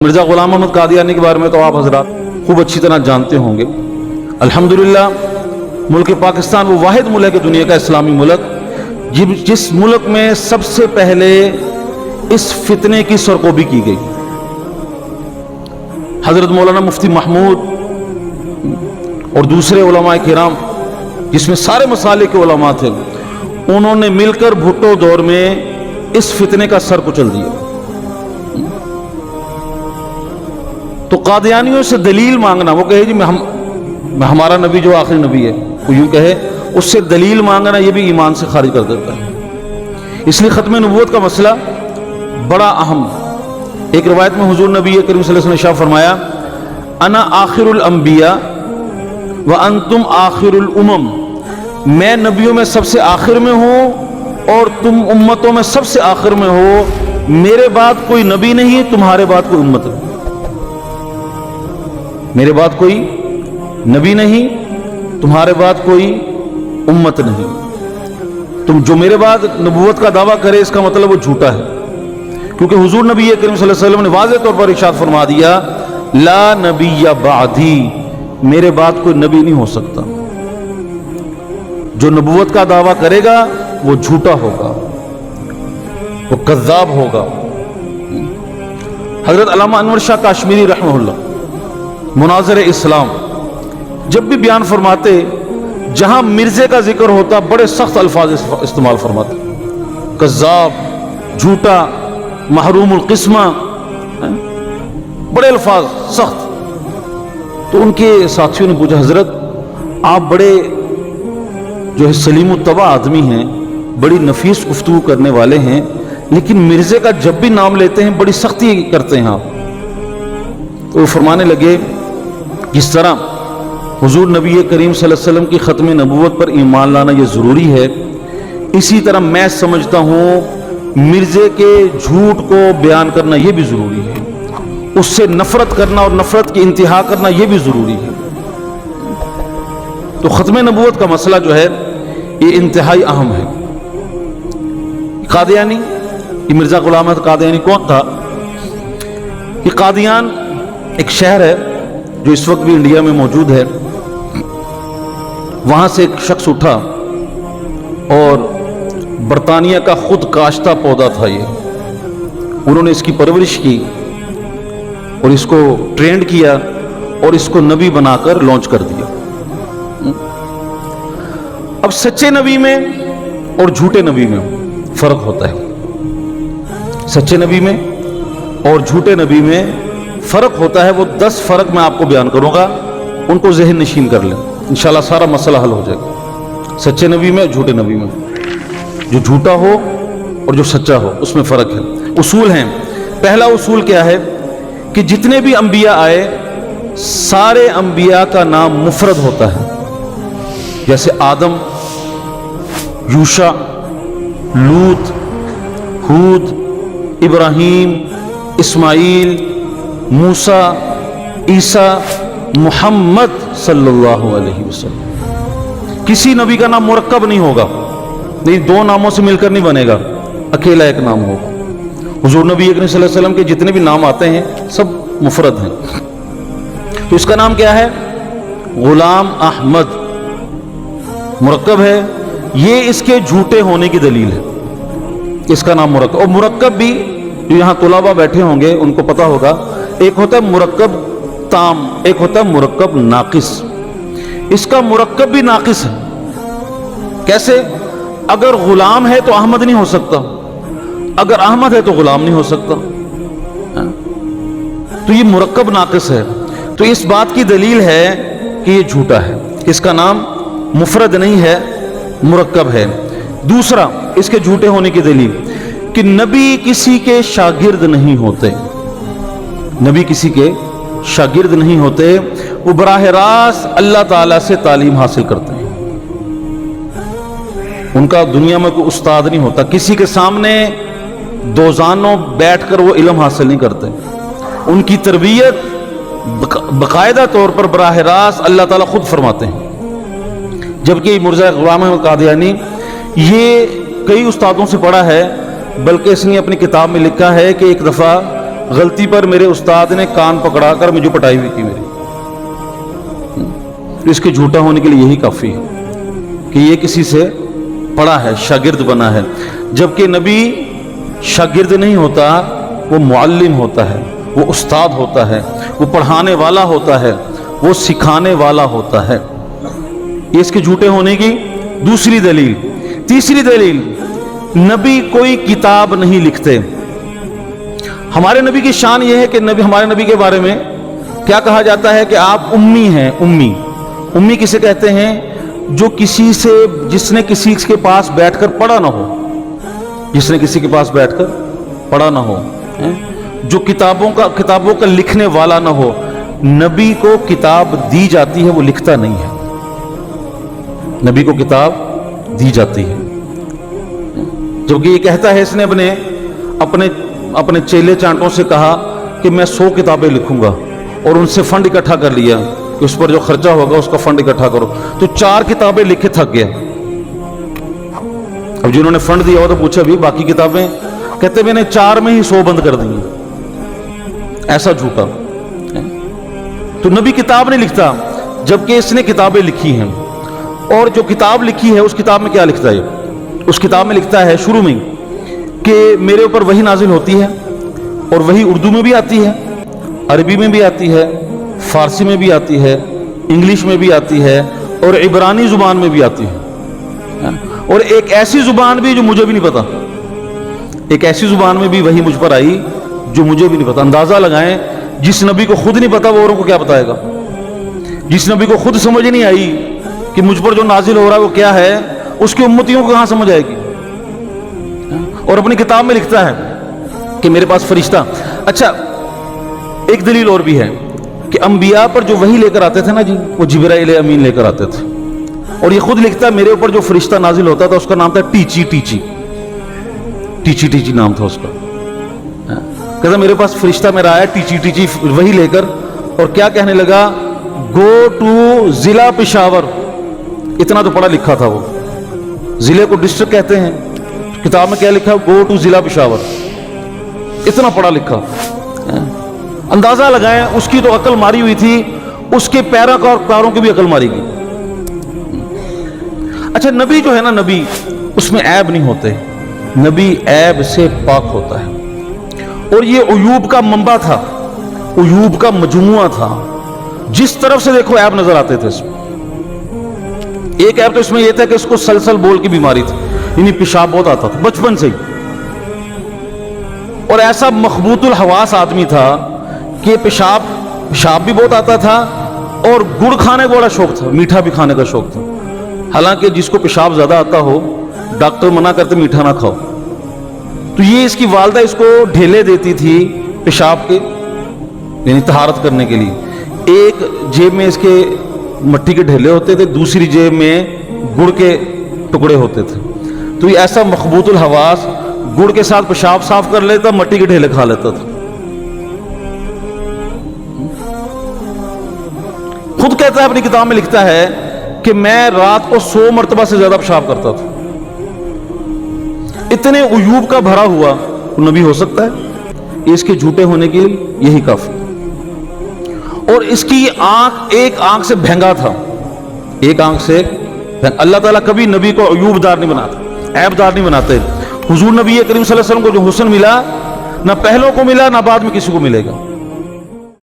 مرزا غلام احمد قادیانی کے بارے میں تو آپ حضرات خوب اچھی طرح جانتے ہوں گے۔ الحمدللہ ملک پاکستان وہ واحد ملک ہے دنیا کا اسلامی ملک جس ملک میں سب سے پہلے اس فتنے کی سرکوبی کی گئی۔ حضرت مولانا مفتی محمود اور دوسرے علماء کرام جس میں سارے مسالک کے علماء تھے، انہوں نے مل کر بھٹو دور میں اس فتنے کا سر کچل دیا۔ تو قادیانیوں سے دلیل مانگنا، وہ کہے جی ہمارا نبی جو آخری نبی ہے، وہ یوں کہے، اس سے دلیل مانگنا یہ بھی ایمان سے خارج کر دیتا ہے۔ اس لیے ختم نبوت کا مسئلہ بڑا اہم۔ ایک روایت میں حضور نبی کریم صلی اللہ علیہ وسلم نے ارشاد فرمایا، انا آخر الانبیاء وانتم آخر الامم، میں نبیوں میں سب سے آخر میں ہوں اور تم امتوں میں سب سے آخر میں ہو، میرے بعد کوئی نبی نہیں، تمہارے بعد کوئی امت نہیں۔ میرے بعد کوئی نبی نہیں، تمہارے بعد کوئی امت نہیں۔ تم جو میرے بعد نبوت کا دعویٰ کرے اس کا مطلب وہ جھوٹا ہے، کیونکہ حضور نبی کریم صلی اللہ علیہ وسلم نے واضح طور پر ارشاد فرما دیا، لا نبی بعدی، میرے بعد کوئی نبی نہیں ہو سکتا۔ جو نبوت کا دعویٰ کرے گا وہ جھوٹا ہوگا، وہ کذاب ہوگا۔ حضرت علامہ انور شاہ کاشمیری رحمہ اللہ مناظر اسلام جب بھی بیان فرماتے، جہاں مرزے کا ذکر ہوتا بڑے سخت الفاظ استعمال فرماتے، کذاب، جھوٹا، محروم القسمہ، بڑے الفاظ سخت۔ تو ان کے ساتھیوں نے پوچھا، حضرت آپ بڑے جو ہے سلیم الطبع آدمی ہیں، بڑی نفیس گفتگو کرنے والے ہیں، لیکن مرزے کا جب بھی نام لیتے ہیں بڑی سختی کرتے ہیں آپ۔ تو وہ فرمانے لگے، جس طرح حضور نبی کریم صلی اللہ علیہ وسلم کی ختم نبوت پر ایمان لانا یہ ضروری ہے، اسی طرح میں سمجھتا ہوں مرزے کے جھوٹ کو بیان کرنا یہ بھی ضروری ہے، اس سے نفرت کرنا اور نفرت کی انتہا کرنا یہ بھی ضروری ہے۔ تو ختم نبوت کا مسئلہ جو ہے یہ انتہائی اہم ہے۔ قادیانی، یہ مرزا غلام احمد قادیانی کون تھا؟ یہ قادیان ایک شہر ہے جو اس وقت بھی انڈیا میں موجود ہے۔ وہاں سے ایک شخص اٹھا اور برطانیہ کا خود کاشتہ پودا تھا یہ، انہوں نے اس کی پرورش کی اور اس کو ٹرینڈ کیا اور اس کو نبی بنا کر لانچ کر دیا۔ اب سچے نبی میں اور جھوٹے نبی میں فرق ہوتا ہے۔ سچے نبی میں اور جھوٹے نبی میں فرق ہوتا ہے، وہ 10 فرق میں آپ کو بیان کروں گا، ان کو ذہن نشین کر لیں، انشاءاللہ سارا مسئلہ حل ہو جائے گا۔ سچے نبی میں، جھوٹے نبی میں، جو جھوٹا ہو اور جو سچا ہو اس میں فرق ہے۔ اصول ہیں۔ پہلا اصول کیا ہے کہ جتنے بھی انبیاء آئے سارے انبیاء کا نام مفرد ہوتا ہے، جیسے آدم، یوشع، لوط، ہود، ابراہیم، اسماعیل، موسیٰ، عیسیٰ، محمد صلی اللہ علیہ وسلم۔ کسی نبی کا نام مرکب نہیں ہوگا، نہیں، 2 ناموں سے مل کر نہیں بنے گا، اکیلا ایک نام ہوگا۔ حضور نبی کریم صلی اللہ علیہ وسلم کے جتنے بھی نام آتے ہیں سب مفرد ہیں۔ تو اس کا نام کیا ہے؟ غلام احمد، مرکب ہے۔ یہ اس کے جھوٹے ہونے کی دلیل ہے، اس کا نام مرکب۔ اور مرکب بھی جو یہاں طلباء بیٹھے ہوں گے ان کو پتا ہوگا، ایک ہوتا ہے مرکب تام، ایک ہوتا ہے مرکب ناقص۔ اس کا مرکب بھی ناقص ہے۔ کیسے؟ اگر غلام ہے تو احمد نہیں ہو سکتا، اگر احمد ہے تو غلام نہیں ہو سکتا، تو یہ مرکب ناقص ہے۔ تو اس بات کی دلیل ہے کہ یہ جھوٹا ہے، اس کا نام مفرد نہیں ہے، مرکب ہے۔ دوسرا اس کے جھوٹے ہونے کی دلیل کہ نبی کسی کے شاگرد نہیں ہوتے، نبی کسی کے شاگرد نہیں ہوتے، وہ براہ راست اللہ تعالیٰ سے تعلیم حاصل کرتے ہیں۔ ان کا دنیا میں کوئی استاد نہیں ہوتا، کسی کے سامنے دوزانوں بیٹھ کر وہ علم حاصل نہیں کرتے، ان کی تربیت باقاعدہ طور پر براہ راست اللہ تعالیٰ خود فرماتے ہیں۔ جبکہ مرزا غلام احمد قادیانی یہ کئی استادوں سے پڑھا ہے، بلکہ اس نے اپنی کتاب میں لکھا ہے کہ ایک دفعہ غلطی پر میرے استاد نے کان پکڑا کر مجھے پٹائی ہوئی تھی میری. اس کے جھوٹا ہونے کے لیے یہی کافی ہے کہ یہ کسی سے پڑھا ہے, شاگرد بنا ہے. جبکہ نبی شاگرد نہیں ہوتا, وہ معلم ہوتا ہے, وہ استاد ہوتا ہے, وہ پڑھانے والا ہوتا ہے, وہ سکھانے والا ہوتا ہے. یہ اس کے جھوٹے ہونے کی دوسری دلیل. تیسری دلیل, نبی کوئی کتاب نہیں لکھتے. ہمارے نبی کی شان یہ ہے کہ ہمارے نبی کے بارے میں کیا کہا جاتا ہے کہ آپ امی ہیں. امی, امی کسے کہتے ہیں؟ جس نے کسی کے پاس بیٹھ کر پڑھا نہ ہو, جس نے کسی کے پاس بیٹھ کر پڑھا نہ ہو, جو کتابوں کا لکھنے والا نہ ہو. نبی کو کتاب دی جاتی ہے, وہ لکھتا نہیں ہے. نبی کو کتاب دی جاتی ہے. جبکہ یہ کہتا ہے, اس نے اپنے چیلے چانٹوں سے کہا کہ میں 100 کتابیں لکھوں گا, اور ان سے فنڈ اکٹھا کر لیا کہ اس پر جو خرچہ ہوگا اس کا فنڈ اکٹھا کرو. تو 4 کتابیں لکھے تھک گیا. اب جنہوں نے فنڈ دیا ہو تو پوچھا بھی باقی کتابیں, کہتے میں نے 4 میں ہی 100 بند کر دی. ایسا جھوٹا. تو نبی کتاب نہیں لکھتا, جبکہ اس نے کتابیں لکھی ہیں. اور جو کتاب لکھی ہے اس کتاب میں کیا لکھتا ہے؟ اس کتاب میں لکھتا ہے شروع میں کہ میرے اوپر وحی نازل ہوتی ہے, اور وحی اردو میں بھی آتی ہے, عربی میں بھی آتی ہے, فارسی میں بھی آتی ہے, انگلش میں بھی آتی ہے, اور عبرانی زبان میں بھی آتی ہے. اور ایک ایسی زبان بھی جو مجھے بھی نہیں پتا, ایک ایسی زبان میں بھی وحی مجھ پر آئی جو مجھے بھی نہیں پتا. اندازہ لگائیں, جس نبی کو خود نہیں پتا وہ اوروں کو کیا بتائے گا؟ جس نبی کو خود سمجھ نہیں آئی کہ مجھ پر جو نازل ہو رہا ہے وہ کیا ہے, اس کی امتیوں کو کہاں سمجھ آئے گی؟ اور اپنی کتاب میں لکھتا ہے کہ میرے پاس فرشتہ. اچھا, ایک دلیل اور بھی ہے کہ انبیاء پر جو وحی لے کر آتے تھے نا جی, وہ جبرائیل امین لے کر آتے تھے. اور یہ خود لکھتا ہے میرے اوپر جو فرشتہ نازل ہوتا تھا اس کا نام تھا ٹیچی. ٹیچی نام تھا اس کا. کہتا میرے پاس فرشتہ میرا آیا ٹیچی وحی لے کر, اور کیا کہنے لگا, گو ٹو ضلع پشاور. اتنا تو پڑھا لکھا تھا وہ. ضلع کو ڈسٹرکٹ کہتے ہیں, کتاب میں کیا لکھا, گو ٹو ضلع پشاور. اتنا پڑھا لکھا. اندازہ لگائیں, اس کی تو عقل ماری ہوئی تھی, اس کے پیراکاروں کی بھی عقل ماری گئی. اچھا, نبی جو ہے نا, نبی اس میں عیب نہیں ہوتے. نبی عیب سے پاک ہوتا ہے. اور یہ عیوب کا منبع تھا, عیوب کا مجموعہ تھا. جس طرف سے دیکھو عیب نظر آتے تھے اس میں. ایک عیب تو اس میں یہ تھا کہ اس کو سلسل بول کی بیماری تھی, یعنی پیشاب بہت آتا تھا بچپن سے ہی. اور ایسا مخبوط الحواس آدمی تھا کہ پیشاب بھی بہت آتا تھا, اور گڑ کھانے کا بڑا شوق تھا, میٹھا بھی کھانے کا شوق تھا. حالانکہ جس کو پیشاب زیادہ آتا ہو ڈاکٹر منع کرتے میٹھا نہ کھاؤ. تو یہ اس کی والدہ اس کو ڈھیلے دیتی تھی پیشاب کے, یعنی طہارت کرنے کے لیے. ایک جیب میں اس کے مٹی کے ڈھیلے ہوتے تھے, دوسری جیب میں گڑ کے ٹکڑے ہوتے تھے. تو یہ ایسا مخبوط الحواس گڑ کے ساتھ پیشاب صاف کر لیتا, مٹی کے ڈھیلے کھا لیتا تھا. خود کہتا ہے, اپنی کتاب میں لکھتا ہے کہ میں رات کو 100 مرتبہ سے زیادہ پیشاب کرتا تھا. اتنے عیوب کا بھرا ہوا نبی ہو سکتا ہے؟ اس کے جھوٹے ہونے کے لیے یہی کافی. اور اس کی ایک آنکھ سے بھینگا تھا, ایک آنکھ سے. اللہ تعالیٰ کبھی نبی کو عیوب دار نہیں بناتا, عیب دار نہیں بناتے. حضور نبی کریم صلی اللہ علیہ وسلم کو جو حسن ملا, نہ پہلوں کو ملا نہ بعد میں کسی کو ملے گا.